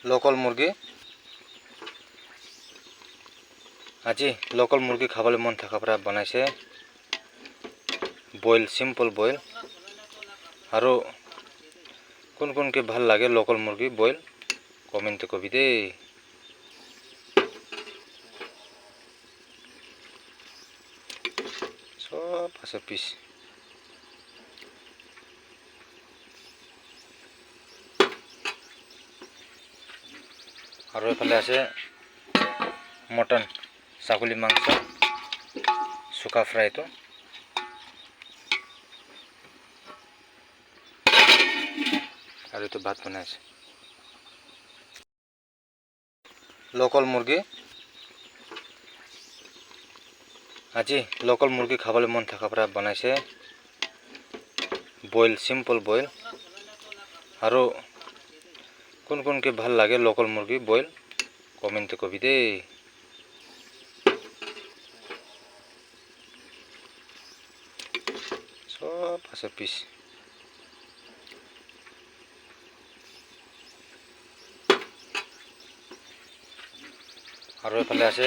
Local মুৰগি। আজি local মুৰগি খাবলৈ মন থকাৰ পৰা বনাইছে বইল, সিম্পল বইল। আৰু কোনকে ভাল লাগে লোকাল মুৰগি বইল কমেন্টে কবি দেই। সব আছে পিস। আৰু এফালে আছে মটন, ছাগলী মাংস, শুকা ফ্ৰাইটো। আৰু এইটো ভাত বনাইছে লোকাল মুৰগি। আজি লোকাল মুৰগি খাবলৈ মন থকাৰ পৰা বনাইছে বইল, সিম্পল বইল। আৰু কোনকে ভাল লাগে লোকাল মুৰগি বইল কমেন্টে কবি দেই। সব আছে পিস। আৰু এফালে আছে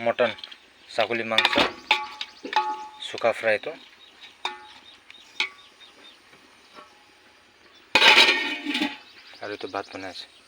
মটন, ছাগলী মাংস, শুকা ফ্ৰাইটো। আৰু এইটো ভাত বনাইছে।